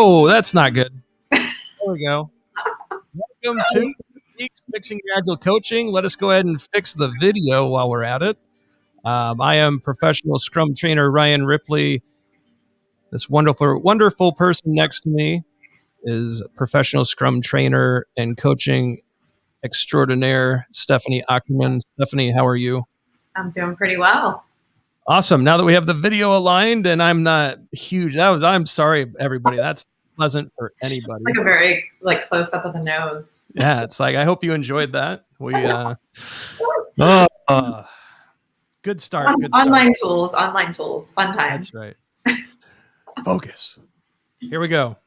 Whoa, that's not good. There we go. Welcome to Fixing Your Agile Coaching. Let us go ahead and fix the video while we're at it. I am professional Scrum trainer Ryan Ripley. This wonderful person next to me is professional Scrum trainer and coaching extraordinaire Stephanie Ackerman. Stephanie, how are you? I'm doing pretty well. Awesome. Now that we have the video aligned and I'm not huge, I'm sorry, everybody. That's pleasant for anybody. It's like a very close up of the nose. Yeah, it's like I hope you enjoyed that. We good start. Online tools, fun times. That's right. Focus. Here we go.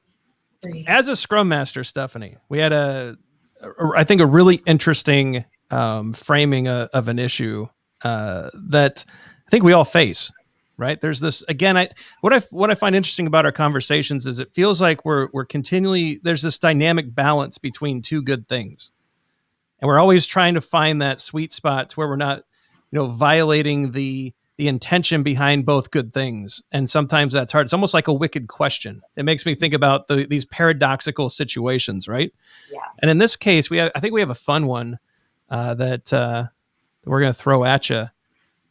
As a Scrum Master, Stephanie, we had I think a really interesting framing of an issue that I think we all face. Right. There's this again. What I find interesting about our conversations is it feels like we're continually there's this dynamic balance between two good things, and we're always trying to find that sweet spot to where we're not, violating the intention behind both good things. And sometimes that's hard. It's almost like a wicked question. It makes me think about these paradoxical situations, right? Yes. And in this case, I think we have a fun one that we're going to throw at you.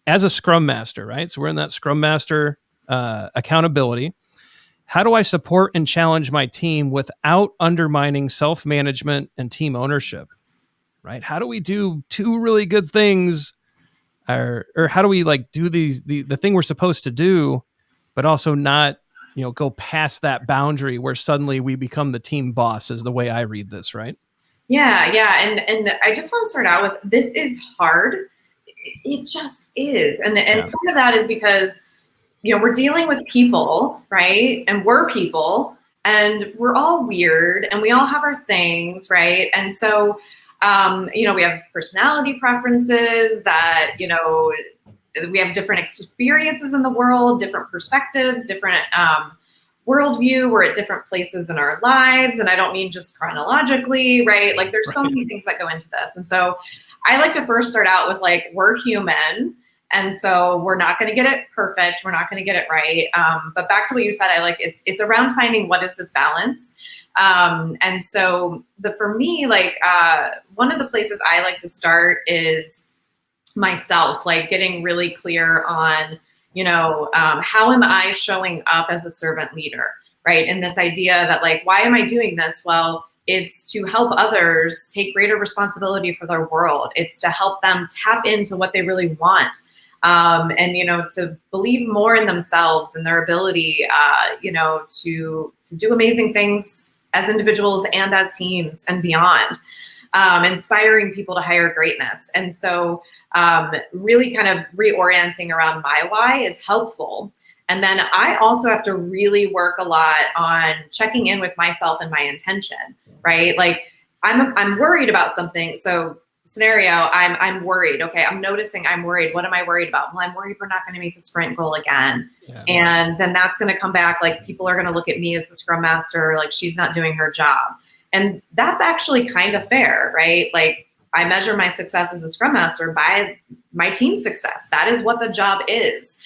As a Scrum Master, right? So we're in that Scrum Master accountability. How do I support and challenge my team without undermining self-management and team ownership, right? How do we do two really good things, or how do we do the thing we're supposed to do, but also not, go past that boundary where suddenly we become the team boss is the way I read this, right? Yeah. And I just want to start out with, this is hard. It just is. And part of that is because, we're dealing with people, right? And we're people and we're all weird and we all have our things, right? And so, we have personality preferences that, we have different experiences in the world, different perspectives, different worldview. We're at different places in our lives. And I don't mean just chronologically, right? There's so many things that go into this. And so I like to first start out with we're human. And so we're not going to get it perfect. We're not going to get it right. But back to what you said, it's around finding what is this balance. And so for me, one of the places I like to start is myself, getting really clear on, how am I showing up as a servant leader, right? And this idea that why am I doing this? Well, it's to help others take greater responsibility for their world. It's to help them tap into what they really want. And, to believe more in themselves and their ability, to do amazing things as individuals and as teams and beyond, inspiring people to higher greatness. And so really kind of reorienting around my why is helpful. And then I also have to really work a lot on checking in with myself and my intention, right? I'm worried about something. So scenario, I'm worried. Okay, I'm noticing I'm worried. What am I worried about? Well, I'm worried we're not going to meet the sprint goal again. Yeah. And then that's going to come back. People are going to look at me as the Scrum Master, she's not doing her job. And that's actually kind of fair, right? I measure my success as a Scrum Master by my team's success. That is what the job is.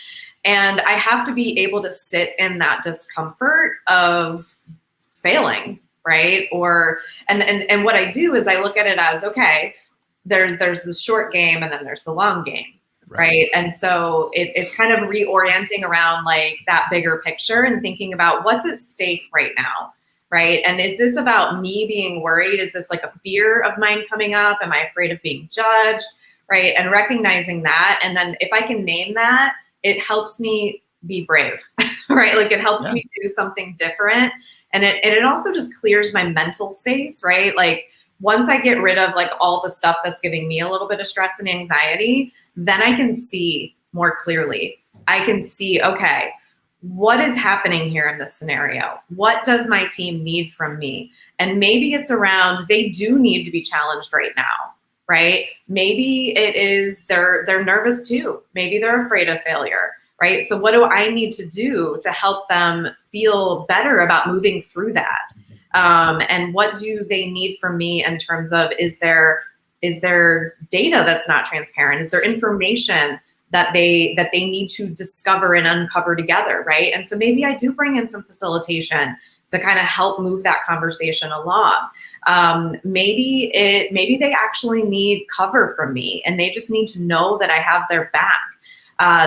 And I have to be able to sit in that discomfort of failing, right? And what I do is I look at it as, okay, there's the short game and then there's the long game, right? And so it's kind of reorienting around that bigger picture and thinking about what's at stake right now, right? And is this about me being worried? Is this a fear of mine coming up? Am I afraid of being judged, right? And recognizing that. And then if I can name that, it helps me be brave, right? It helps me do something different. And it also just clears my mental space, right? Once I get rid of all the stuff that's giving me a little bit of stress and anxiety, then I can see more clearly. I can see, okay, what is happening here in this scenario? What does my team need from me? And maybe it's around, they do need to be challenged right now, right? Maybe it is they're nervous too. Maybe they're afraid of failure, right? So what do I need to do to help them feel better about moving through that? And what do they need from me in terms of, is there data that's not transparent? Is there information that they need to discover and uncover together, right? And so maybe I do bring in some facilitation to kind of help move that conversation along. Maybe they actually need cover from me and they just need to know that I have their back.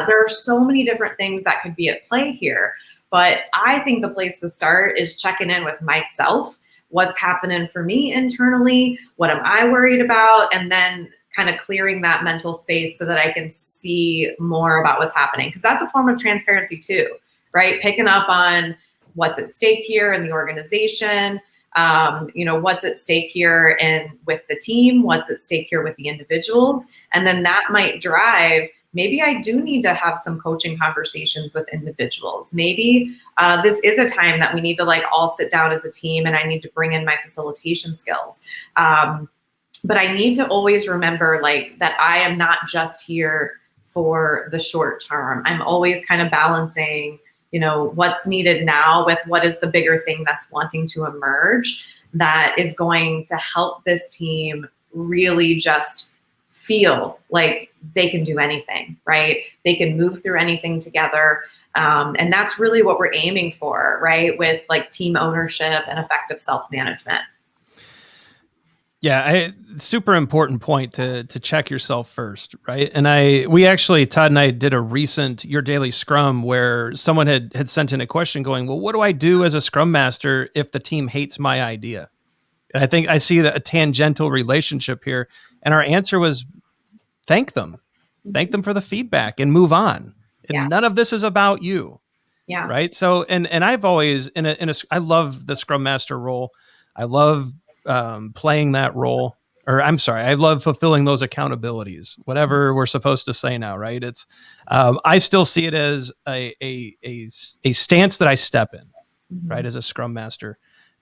There are so many different things that could be at play here, but I think the place to start is checking in with myself. What's happening for me internally? What am I worried about? And then kind of clearing that mental space so that I can see more about what's happening. Because that's a form of transparency too, right? Picking up on what's at stake here in the organization, what's at stake here with the team, what's at stake here with the individuals. And then that might drive, maybe I do need to have some coaching conversations with individuals. Maybe this is a time that we need to like all sit down as a team and I need to bring in my facilitation skills. But I need to always remember like that I am not just here for the short term. I'm always kind of balancing, what's needed now with what is the bigger thing that's wanting to emerge that is going to help this team really just feel like they can do anything, right? They can move through anything together. And that's really what we're aiming for, right? With like team ownership and effective self-management. Yeah, super important point to check yourself first, right? And Todd and I did a recent Your Daily Scrum where someone had sent in a question going, well, what do I do as a Scrum Master if the team hates my idea? And I think I see a tangential relationship here. And our answer was, thank them for the feedback and move on. And none of this is about you. Yeah. Right. So, and I've always I love the Scrum Master role. I love playing that role, I love fulfilling those accountabilities, whatever we're supposed to say now, right? It's, I still see it as a stance that I step in, right, as a Scrum Master.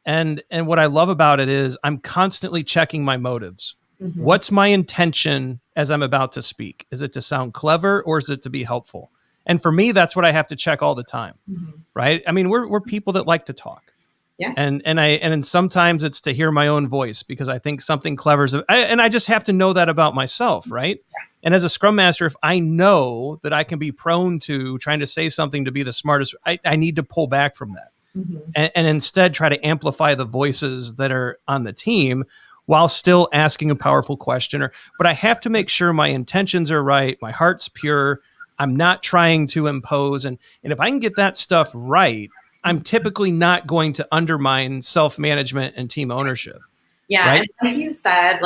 And what I love about it is I'm constantly checking my motives. What's my intention as I'm about to speak? Is it to sound clever or is it to be helpful? And for me, that's what I have to check all the time, right? I mean, we're people that like to talk. Yeah. And sometimes it's to hear my own voice because I think something clever and I just have to know that about myself, right? Yeah. And as a Scrum Master, if I know that I can be prone to trying to say something to be the smartest, I need to pull back from that and instead try to amplify the voices that are on the team while still asking a powerful question. But I have to make sure my intentions are right, my heart's pure, I'm not trying to impose. And if I can get that stuff right, I'm typically not going to undermine self-management and team ownership. Yeah. Right? And like you said,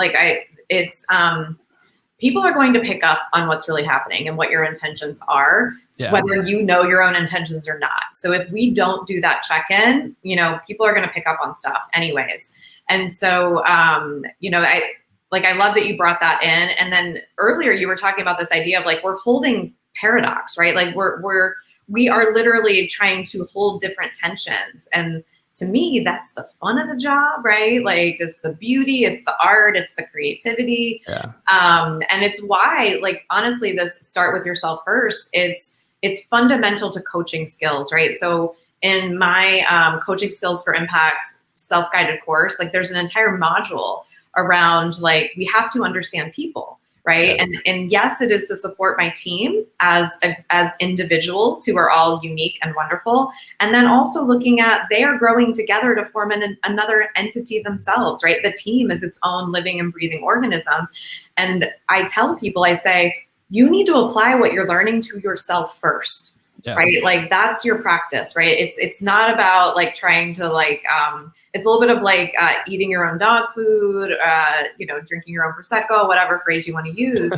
people are going to pick up on what's really happening and what your intentions are, whether you know your own intentions or not. So if we don't do that check-in, people are going to pick up on stuff anyways. And so, I love that you brought that in. And then earlier you were talking about this idea of like, we're holding paradox, right? Like we are literally trying to hold different tensions. And to me, that's the fun of the job, right? Like it's the beauty, it's the art, it's the creativity. Yeah. And it's why, like, honestly, this start with yourself first, it's fundamental to coaching skills, right? So in my coaching skills for impact self-guided course, like there's an entire module around like, we have to understand people. Right. Yeah. And yes, it is to support my team as individuals who are all unique and wonderful. And then also looking at they are growing together to form another entity themselves. Right. The team is its own living and breathing organism. And I tell people, I say, you need to apply what you're learning to yourself first. Yeah. Right. Like that's your practice. Right. It's not about like trying to like it's a little bit of like eating your own dog food, drinking your own Prosecco, whatever phrase you want to use.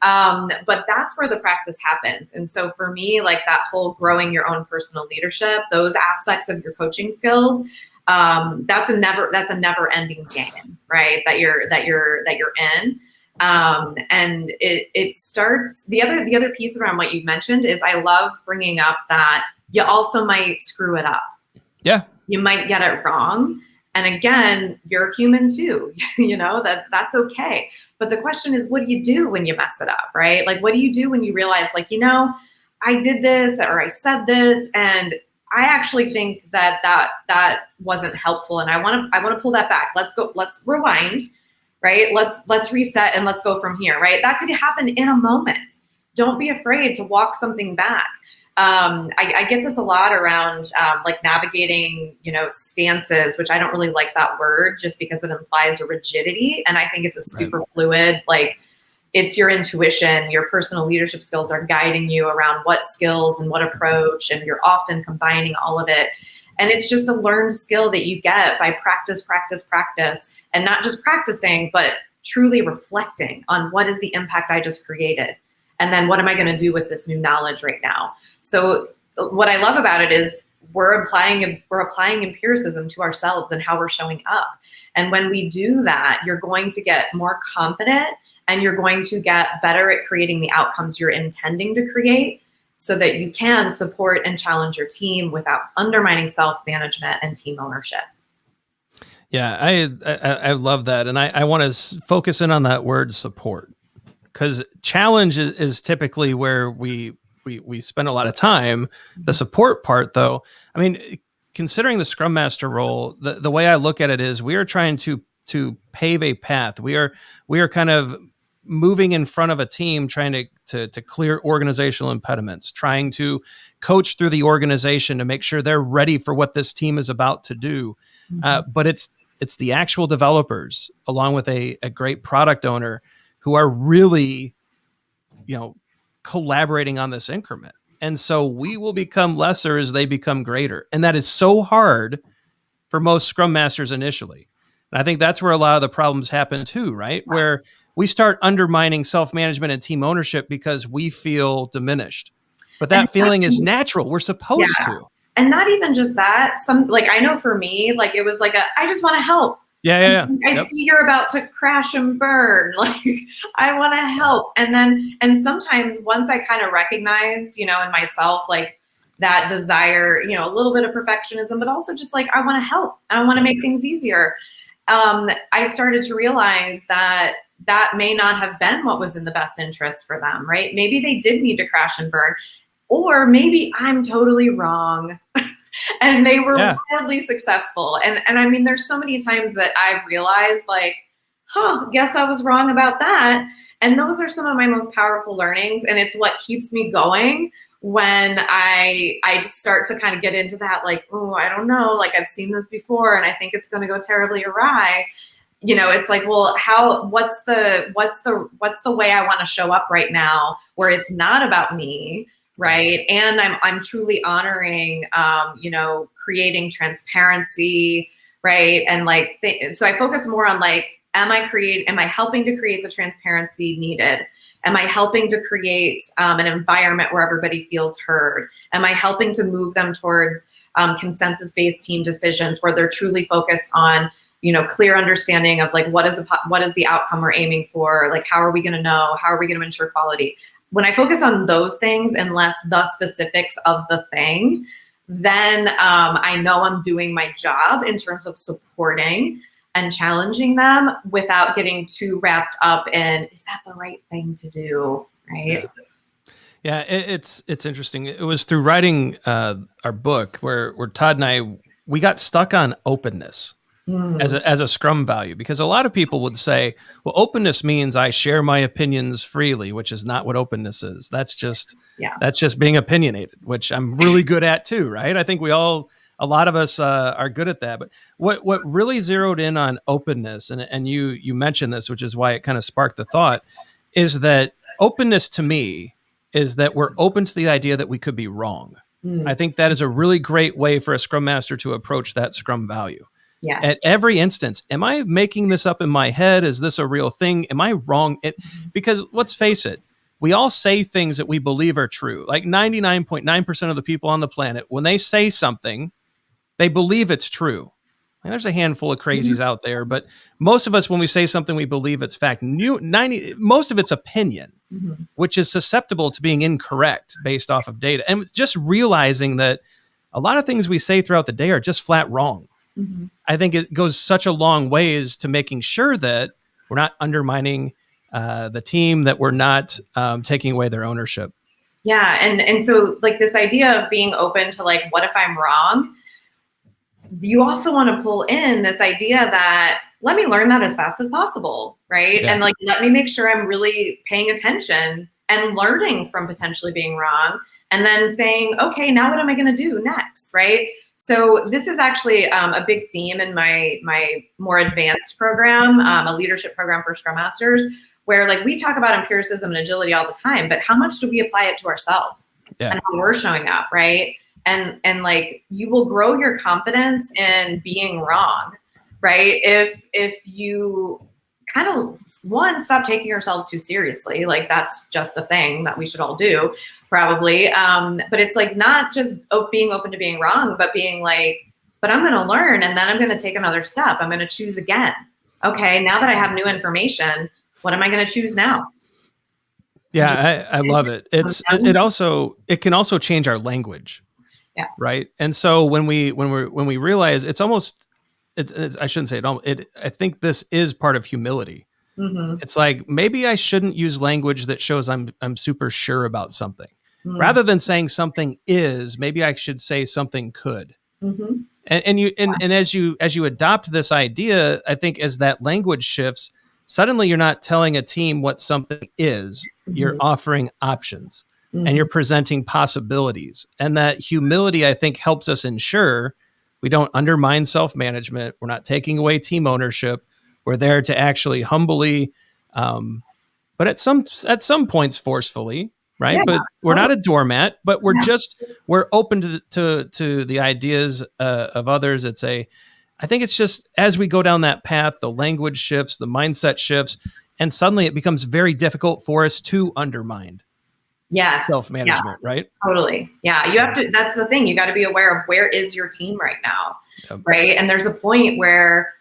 But that's where the practice happens. And so for me, like that whole growing your own personal leadership, those aspects of your coaching skills, that's a never ending game. Right. That you're in. And it starts, the other piece around what you mentioned is I love bringing up that you also might screw it up. Yeah. You might get it wrong. And again, you're human too, that's okay. But the question is, what do you do when you mess it up? Right? Like, what do you do when you realize like, I did this or I said this and I actually think that wasn't helpful. And I want to pull that back. Let's rewind. Right? Let's reset and let's go from here, right? That could happen in a moment. Don't be afraid to walk something back. I get this a lot around like navigating, stances, which I don't really like that word just because it implies a rigidity. And I think it's a super fluid, like it's your intuition, your personal leadership skills are guiding you around what skills and what approach, and you're often combining all of it. And it's just a learned skill that you get by practice, and not just practicing, but truly reflecting on what is the impact I just created. And then what am I going to do with this new knowledge right now? So what I love about it is we're applying empiricism to ourselves and how we're showing up. And when we do that, you're going to get more confident and you're going to get better at creating the outcomes you're intending to create so that you can support and challenge your team without undermining self-management and team ownership. Yeah, I love that. And I want to focus in on that word support, because challenge is typically where we spend a lot of time. The support part, though, I mean, considering the Scrum Master role, the way I look at it is we are trying to pave a path. We are kind of moving in front of a team, trying to clear organizational impediments, trying to coach through the organization to make sure they're ready for what this team is about to do. But it's the actual developers, along with a great product owner, who are really, collaborating on this increment. And so we will become lesser as they become greater. And that is so hard for most Scrum Masters initially. And I think that's where a lot of the problems happen too, right? Where we start undermining self-management and team ownership because we feel diminished. But that feeling is natural. We're supposed to. And not even just that. I know for me, like it was like I just want to help. Yeah. I see you're about to crash and burn. Like I want to help. And sometimes once I kind of recognized, in myself, like that desire, a little bit of perfectionism, but also just like, I want to help. I want to make things easier. I started to realize that may not have been what was in the best interest for them, right? Maybe they did need to crash and burn, or maybe I'm totally wrong. And they were wildly successful. And I mean, there's so many times that I've realized like, guess I was wrong about that. And those are some of my most powerful learnings. And it's what keeps me going when I start to kind of get into that, like, oh, I don't know, like I've seen this before and I think it's going to go terribly awry. It's like, well, what's the way I want to show up right now where it's not about me, right? And I'm truly honoring, creating transparency, right? And like, so I focus more on like, am I helping to create the transparency needed? Am I helping to create an environment where everybody feels heard? Am I helping to move them towards consensus-based team decisions where they're truly focused on, clear understanding of like, what is the outcome we're aiming for? Like, how are we going to know? How are we going to ensure quality? When I focus on those things and less the specifics of the thing, then I know I'm doing my job in terms of supporting and challenging them without getting too wrapped up in, is that the right thing to do, right? Yeah, it's interesting. It was through writing our book where Todd and I, we got stuck on openness as a Scrum value, because a lot of people would say, well, openness means I share my opinions freely, which is not what openness is. That's just being opinionated, which I'm really good at too, right? I think a lot of us are good at that. But what really zeroed in on openness, and you mentioned this, which is why it kind of sparked the thought, is that openness to me is that we're open to the idea that we could be wrong. I think that is a really great way for a Scrum Master to approach that Scrum value. Yes. At every instance, am I making this up in my head? Is this a real thing? Am I wrong? Because let's face it, we all say things that we believe are true. Like 99.9% of the people on the planet, when they say something, they believe it's true. And there's a handful of crazies out there, but most of us, when we say something, we believe it's fact. Most of it's opinion, which is susceptible to being incorrect based off of data. And just realizing that a lot of things we say throughout the day are just flat wrong. I think it goes such a long ways to making sure that we're not undermining the team, that we're not taking away their ownership. Yeah. And so like this idea of being open to like, what if I'm wrong? You also want to pull in this idea that let me learn that as fast as possible, right? Yeah. And like, let me make sure I'm really paying attention and learning from potentially being wrong, and then saying, okay, now what am I going to do next, right? So this is actually a big theme in my more advanced program, a leadership program for Scrum Masters, where like we talk about empiricism and agility all the time, but how much do we apply it to ourselves and how we're showing up, right? And like you will grow your confidence in being wrong, right? If you kind of, one, stop taking yourselves too seriously. Like that's just a thing that we should all do probably. But it's like not just being open to being wrong, but being like, but I'm going to learn and then I'm going to take another step. I'm going to choose again. Okay, now that I have new information, what am I going to choose now? Yeah, I love it. It can also change our language. Yeah. Right. And so when we realize it's almost, I shouldn't say it. I think this is part of humility. Mm-hmm. It's like, maybe I shouldn't use language that shows I'm super sure about something. Mm-hmm. Rather than saying something is, maybe I should say something could. Mm-hmm. And as you adopt this idea, I think as that language shifts, suddenly you're not telling a team what something is. Mm-hmm. You're offering options. Mm-hmm. And you're presenting possibilities. And that humility, I think, helps us ensure we don't undermine self-management. We're not taking away team ownership. We're there to actually humbly, but at some points forcefully, right? Yeah. But we're not a doormat, but we're open to the ideas of others. I think it's just as we go down that path, the language shifts, the mindset shifts, and suddenly it becomes very difficult for us to undermine. Yes. Self-management, right? Totally. Yeah. You have to, that's the thing. You got to be aware of where is your team right now. Yep. Right. And there's a point where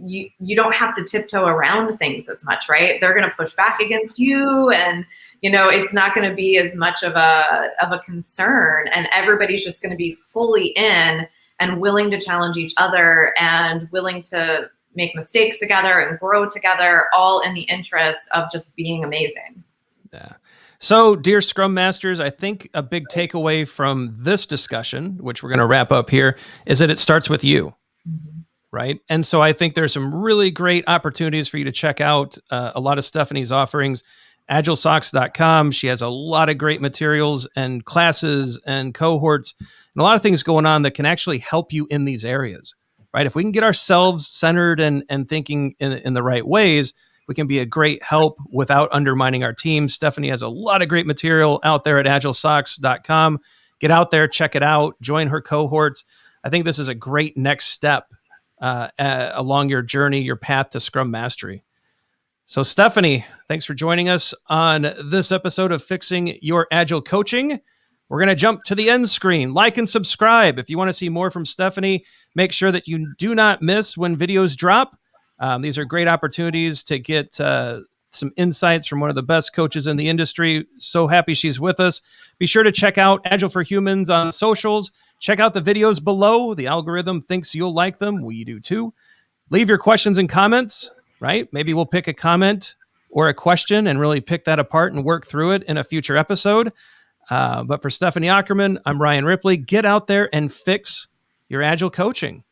you don't have to tiptoe around things as much, right? They're going to push back against you and, it's not going to be as much of a concern, and everybody's just going to be fully in and willing to challenge each other and willing to make mistakes together and grow together, all in the interest of just being amazing. Yeah. So, dear Scrum Masters, I think a big takeaway from this discussion, which we're going to wrap up here, is that it starts with you, mm-hmm. right? And so I think there's some really great opportunities for you to check out a lot of Stephanie's offerings. AgileSocks.com. She has a lot of great materials and classes and cohorts and a lot of things going on that can actually help you in these areas, right? If we can get ourselves centered and thinking in the right ways, we can be a great help without undermining our team. Stephanie has a lot of great material out there at AgileSocks.com. Get out there, check it out, join her cohorts. I think this is a great next step along your journey, your path to Scrum Mastery. So Stephanie, thanks for joining us on this episode of Fixing Your Agile Coaching. We're going to jump to the end screen. Like and subscribe. If you want to see more from Stephanie, make sure that you do not miss when videos drop. These are great opportunities to get some insights from one of the best coaches in the industry. So happy she's with us. Be sure to check out Agile for Humans on socials. Check out the videos below. The algorithm thinks you'll like them. We do too. Leave your questions and comments, right? Maybe we'll pick a comment or a question and really pick that apart and work through it in a future episode. But for Stephanie Ackerman, I'm Ryan Ripley. Get out there and fix your Agile coaching.